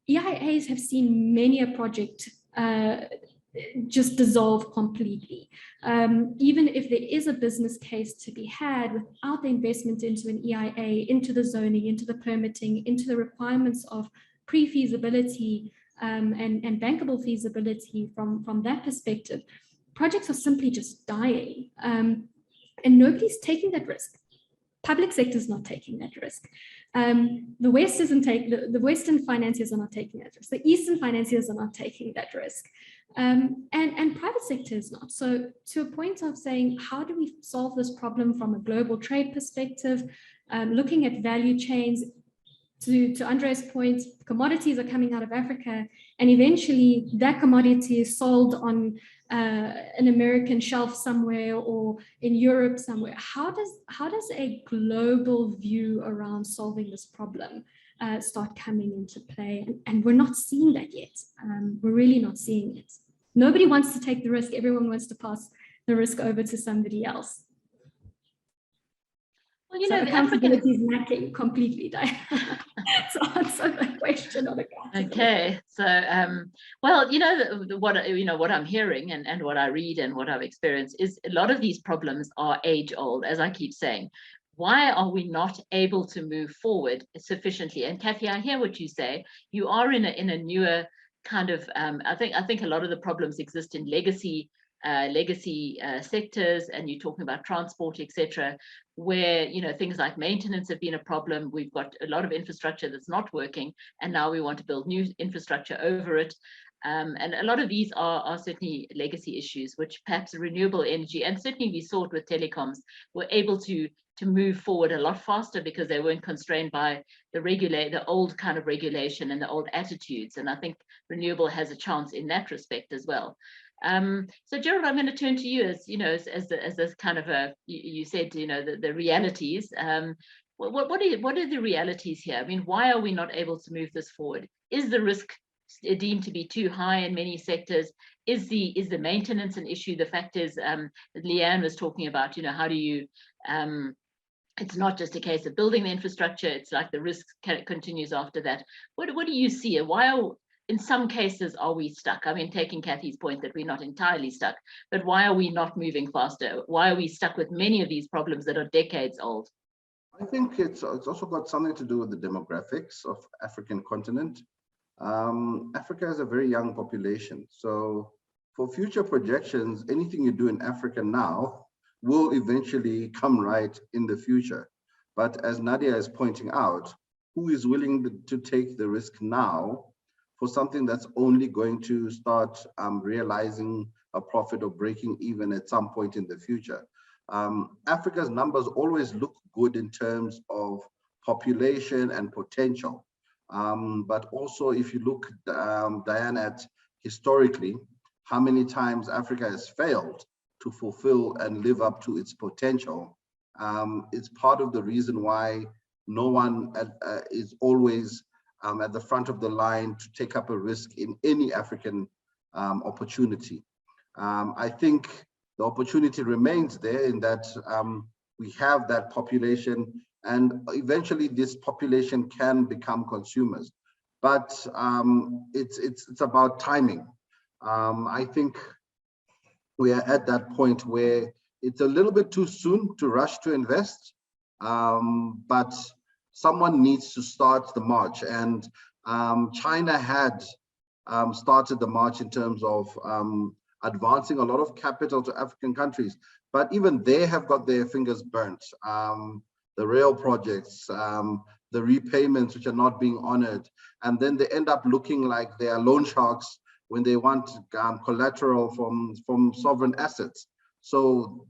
EIAs have seen many a project just dissolve completely. Even if there is a business case to be had, without the investment into an EIA, into the zoning, into the permitting, into the requirements of pre-feasibility and bankable feasibility from that perspective, projects are simply just dying. And nobody's taking that risk. Public sector is not taking that risk. The West isn't taking, the Western financiers are not taking that risk. The Eastern financiers are not taking that risk. And private sector is not. So to a point of saying, how do we solve this problem from a global trade perspective, looking at value chains, to Andre's point, commodities are coming out of Africa, and eventually that commodity is sold on an American shelf somewhere or in Europe somewhere. How does a global view around solving this problem start coming into play? And we're not seeing that yet. We're really not seeing it. Nobody wants to take the risk. Everyone wants to pass the risk over to somebody else. Well, you So know, the accountability is lacking completely, Diana. To answer the question on accountability. Okay, so well, you know, what I'm hearing and what I read and what I've experienced is a lot of these problems are age old, as I keep saying. Why are we not able to move forward sufficiently? And Kathy, I hear what you say. You are in a newer kind of I think a lot of the problems exist in legacy sectors, and you're talking about transport, etc., where, you know, things like maintenance have been a problem. We've got a lot of infrastructure that's not working, and now we want to build new infrastructure over it. And a lot of these are certainly legacy issues, which perhaps renewable energy, and certainly we saw it with telecoms, were able to move forward a lot faster because they weren't constrained by the old kind of regulation and the old attitudes. And I think renewable has a chance in that respect as well. So Gerald, I'm going to turn to you as, you know, as this kind of a, you said, you know, the realities. What are the realities here? I mean, why are we not able to move this forward? Is the risk deemed to be too high in many sectors? Is the maintenance an issue? The fact is, Leanne was talking about, you know, how do you, it's not just a case of building the infrastructure, it's like the risk continues after that. What do you see? Why in some cases are we stuck? I mean, taking Kathy's point that we're not entirely stuck, but why are we not moving faster? Why are we stuck with many of these problems that are decades old? I think it's also got something to do with the demographics of African continent. Africa has a very young population. So for future projections, anything you do in Africa now will eventually come right in the future. But as Nadia is pointing out, who is willing to take the risk now for something that's only going to start realizing a profit or breaking even at some point in the future? Africa's numbers always look good in terms of population and potential. But also if you look, Diane, at historically, how many times Africa has failed to fulfill and live up to its potential, it's part of the reason why no one is always at the front of the line to take up a risk in any African opportunity. I think the opportunity remains there in that we have that population, and eventually this population can become consumers. But it's about timing. I think we are at that point where it's a little bit too soon to rush to invest, but someone needs to start the march. And China had started the march in terms of advancing a lot of capital to African countries, but even they have got their fingers burnt. The rail projects, the repayments which are not being honored, and then they end up looking like they are loan sharks when they want collateral from sovereign assets. So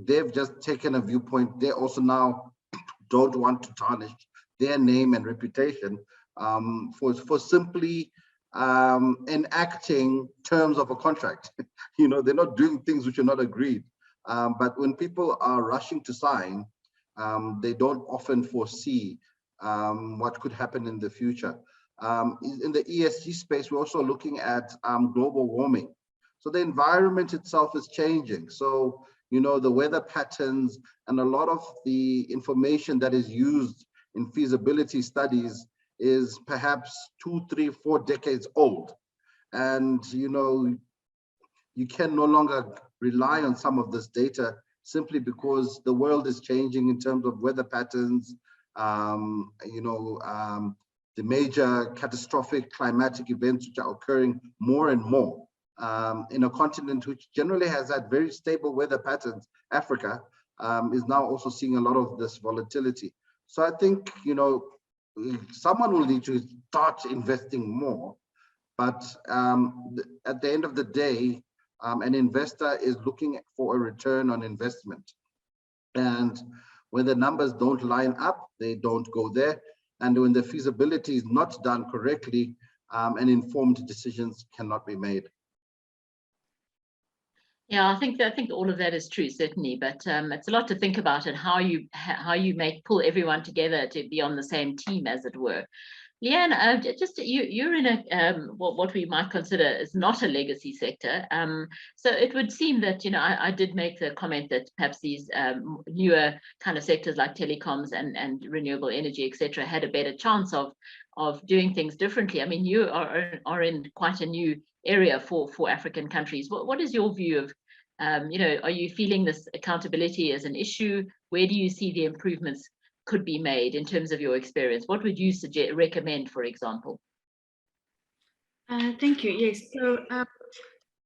they've just taken a viewpoint. They also now don't want to tarnish their name and reputation for simply enacting terms of a contract. You know, they're not doing things which are not agreed. But when people are rushing to sign, they don't often foresee what could happen in the future. In the ESG space, we're also looking at global warming. So the environment itself is changing. So, you know, the weather patterns and a lot of the information that is used in feasibility studies is perhaps 2, 3, 4 decades old. And, you know, you can no longer rely on some of this data simply because the world is changing in terms of weather patterns, you know, the major catastrophic climatic events which are occurring more and more in a continent which generally has had very stable weather patterns. Africa is now also seeing a lot of this volatility. So I think, you know, someone will need to start investing more. But at the end of the day, an investor is looking for a return on investment. And when the numbers don't line up, they don't go there. And when the feasibility is not done correctly, and informed decisions cannot be made. Yeah, I think all of that is true, certainly, but it's a lot to think about, and how you pull everyone together to be on the same team, as it were. Leanne, just you're in a what we might consider is not a legacy sector. So it would seem that, you know, I did make the comment that perhaps these newer kind of sectors like telecoms and renewable energy, etc., had a better chance of doing things differently. I mean, you are in quite a new area for African countries. What is your view of, you know, are you feeling this accountability as an issue? Where do you see the improvements could be made in terms of your experience? What would you recommend, for example? Thank you. Yes. So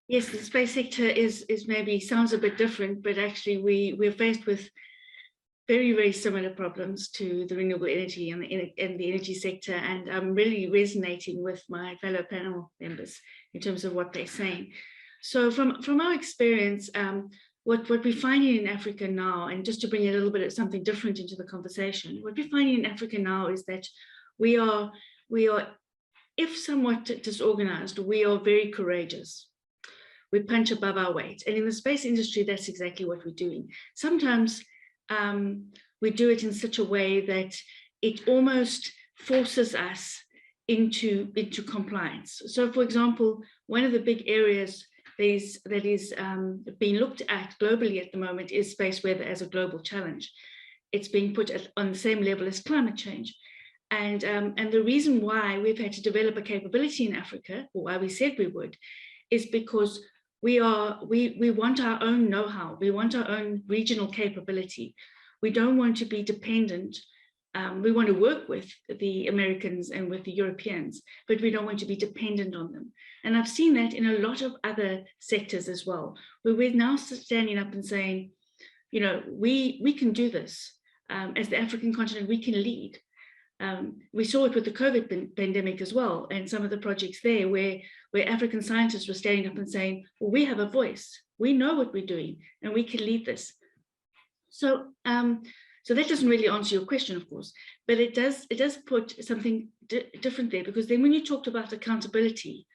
yes, the space sector is maybe sounds a bit different, but actually we're faced with very, very similar problems to the renewable energy and the energy sector. And I'm really resonating with my fellow panel members in terms of what they're saying. So from our experience, what we're finding in Africa now, and just to bring a little bit of something different into the conversation, what we're finding in Africa now is that we are, if somewhat disorganized, we are very courageous. We punch above our weight. And in the space industry, that's exactly what we're doing. Sometimes we do it in such a way that it almost forces us into compliance. So for example, one of the big areas that is being looked at globally at the moment is space weather as a global challenge. It's being put on the same level as climate change. And the reason why we've had to develop a capability in Africa, or why we said we would, is because we want our own know-how. We want our own regional capability. We don't want to be dependent. We want to work with the Americans and with the Europeans, but we don't want to be dependent on them. And I've seen that in a lot of other sectors as well, where we're now standing up and saying, you know, we can do this. As the African continent, we can lead. We saw it with the COVID pandemic as well, and some of the projects there where African scientists were standing up and saying, well, we have a voice, we know what we're doing, and we can lead this. So that doesn't really answer your question, of course, but it does put something different there, because then when you talked about accountability,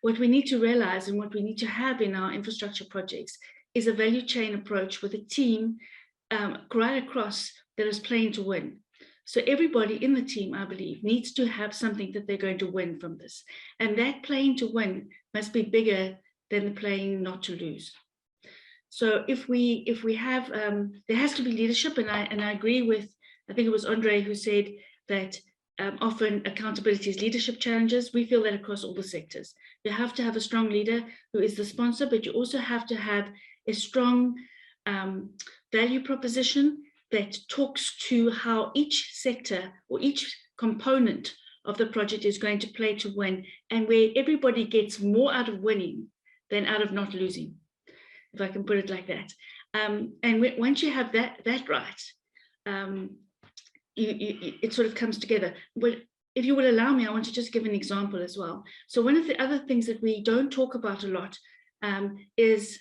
what we need to realize and what we need to have in our infrastructure projects is a value chain approach with a team right across that is playing to win. So everybody in the team, I believe, needs to have something that they're going to win from this. And that playing to win must be bigger than the playing not to lose. So if we have, there has to be leadership, and I agree with, I think it was Andre who said that often accountability is leadership challenges. We feel that across all the sectors. You have to have a strong leader who is the sponsor, but you also have to have a strong value proposition that talks to how each sector or each component of the project is going to play to win, and where everybody gets more out of winning than out of not losing, if I can put it like that. And once you have that right, it sort of comes together. But if you will allow me, I want to just give an example as well. So one of the other things that we don't talk about a lot is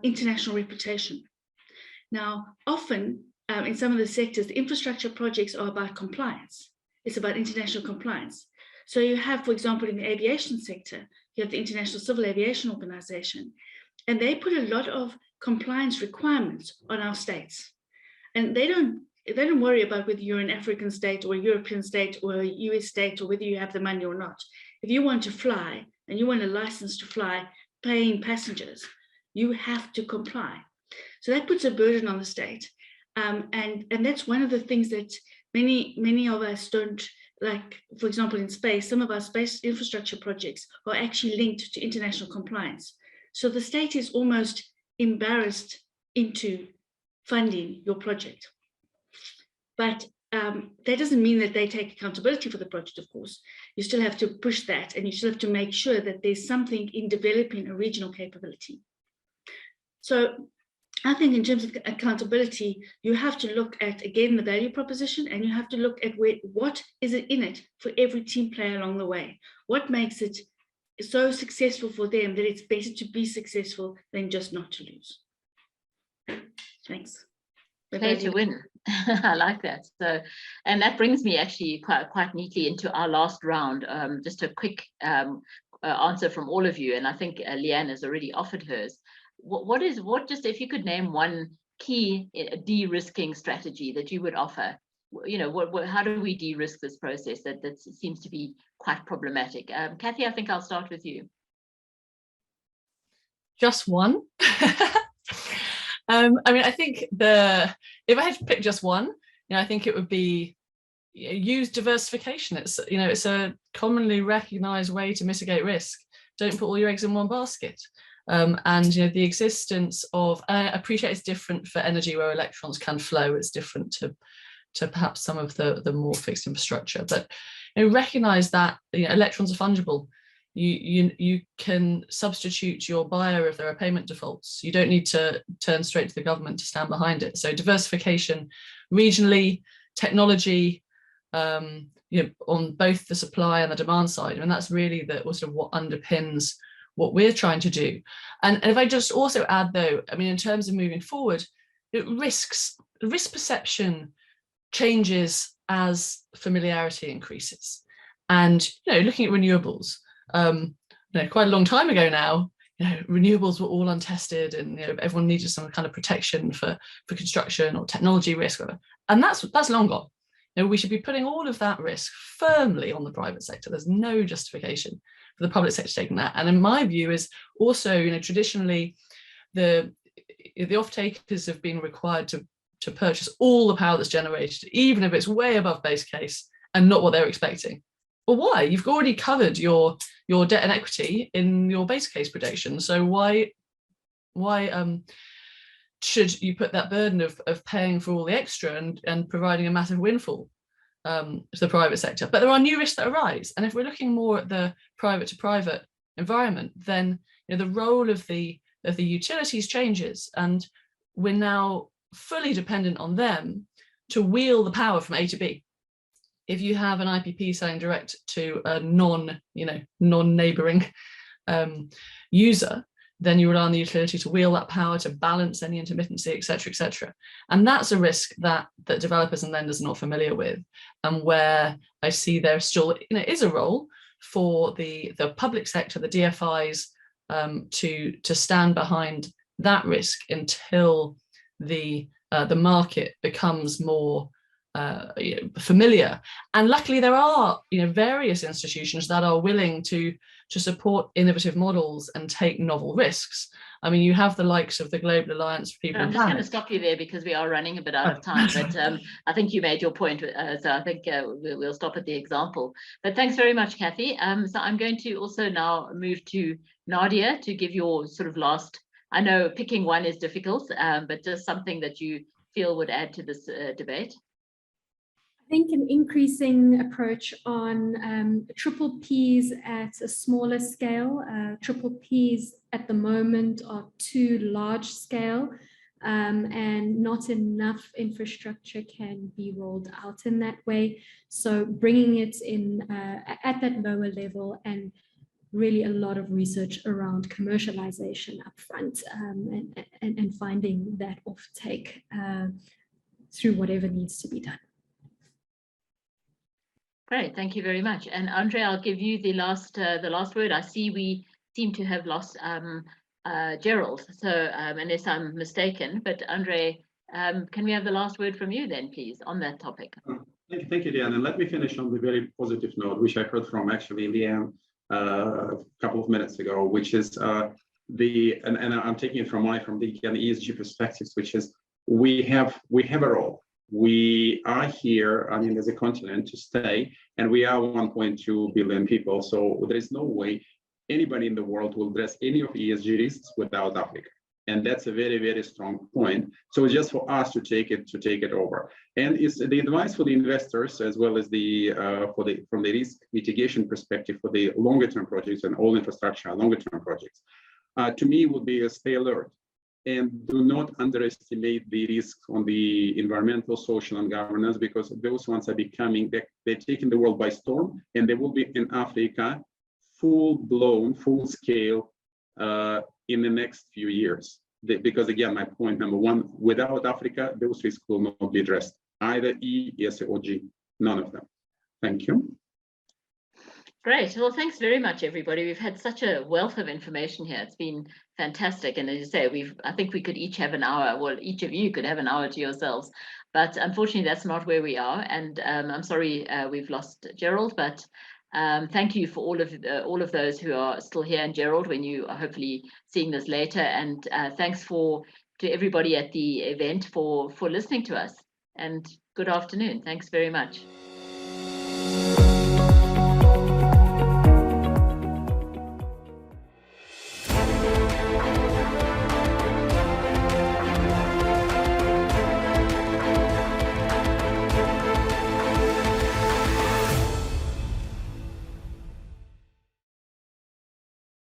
international reputation. Now, often in some of the sectors, the infrastructure projects are about compliance. It's about international compliance. So you have, for example, in the aviation sector, you have the International Civil Aviation Organization, and they put a lot of compliance requirements on our states. And they don't worry about whether you're an African state or a European state or a US state, or whether you have the money or not. If you want to fly and you want a license to fly paying passengers, you have to comply. So that puts a burden on the state. And that's one of the things that many of us don't like. For example, in space, some of our space infrastructure projects are actually linked to international compliance. So the state is almost embarrassed into funding your project. But that doesn't mean that they take accountability for the project, of course. You still have to push that, and you still have to make sure that there's something in developing a regional capability. So I think in terms of accountability, you have to look at, again, the value proposition, and you have to look at what is it in it for every team player along the way. What makes it so successful for them that it's better to be successful than just not to lose. Thanks. Play to win. I like that. So, and that brings me actually quite neatly into our last round. Just a quick answer from all of you, and I think Leanne has already offered hers. What just if you could name one key de-risking strategy that you would offer, you know, how do we de-risk this process that seems to be quite problematic? Kathy, I think I'll start with you. Just one. I mean, I think if I had to pick just one, I think it would be use diversification. It's a commonly recognized way to mitigate risk. Don't put all your eggs in one basket. And the existence of, I appreciate it's different for energy where electrons can flow. It's different to perhaps some of the more fixed infrastructure, but recognize that electrons are fungible. You can substitute your buyer if there are payment defaults. You don't need to turn straight to the government to stand behind it. So diversification regionally, technology, on both the supply and the demand side. And that's really what underpins what we're trying to do. And if I just also add though, I mean, in terms of moving forward, risk perception changes as familiarity increases. And, looking at renewables, quite a long time ago now, renewables were all untested, and everyone needed some kind of protection for construction or technology risk, whatever. And that's long gone. We should be putting all of that risk firmly on the private sector. There's no justification for the public sector taking that. And in my view is also, traditionally, the off-takers have been required to purchase all the power that's generated, even if it's way above base case and not what they're expecting. Well, why? You've already covered your debt and equity in your base case projection. So why should you put that burden of paying for all the extra and providing a massive windfall to the private sector? But there are new risks that arise. And if we're looking more at the private to private environment, then the role of the utilities changes, and we're now fully dependent on them to wheel the power from A to B. If you have an IPP selling direct to a non-neighboring user, then you rely on the utility to wheel that power to balance any intermittency, et cetera, and that's a risk that developers and lenders are not familiar with, and where I see there still is a role for the public sector, the DFIs, to stand behind that risk until the market becomes more familiar. And luckily there are various institutions that are willing to support innovative models and take novel risks. I mean, you have the likes of the Global Alliance for People. I'm just going to stop you there because we are running a bit out of time, but I think you made your point, so I think we'll stop at the example. But thanks very much, Kathy. So I'm going to also now move to Nadia to give your sort of last, I know picking one is difficult, but just something that you feel would add to this debate. I think an increasing approach on triple Ps at a smaller scale. Triple Ps at the moment are too large scale, and not enough infrastructure can be rolled out in that way. So bringing it in at that lower level, and really a lot of research around commercialization upfront, and finding that offtake through whatever needs to be done. Great, thank you very much. And Andre, I'll give you the last word. I see we seem to have lost Gerald, so unless I'm mistaken, but Andre, can we have the last word from you then, please, on that topic? Thank you, Leanne. And let me finish on the very positive note, which I heard from actually Leanne a couple of minutes ago, which is and I'm taking it from the ESG perspectives, which is we have a role. We are here, I mean, as a continent to stay, and we are 1.2 billion people. So there is no way anybody in the world will address any of ESG risks without Africa. And that's a very, very strong point. So it's just for us to take it over. And it's the advice for the investors, as well as from the risk mitigation perspective for the longer term projects and all infrastructure, longer term projects, to me would be a stay alert. and do not underestimate the risks on the environmental, social, and governance, because those ones are becoming, they're taking the world by storm, and they will be in Africa full-blown, full-scale in the next few years. Because again, my point number one, without Africa, those risks will not be addressed, either E, S, or G, none of them. Thank you. Great. Well, thanks very much, everybody. We've had such a wealth of information here. It's been fantastic. And as you say, I think we could each have an hour. Well, each of you could have an hour to yourselves. But unfortunately, that's not where we are. And I'm sorry we've lost Gerald. But thank you for all of those who are still here. And Gerald, when you are hopefully seeing this later. And thanks to everybody at the event for listening to us. And good afternoon. Thanks very much.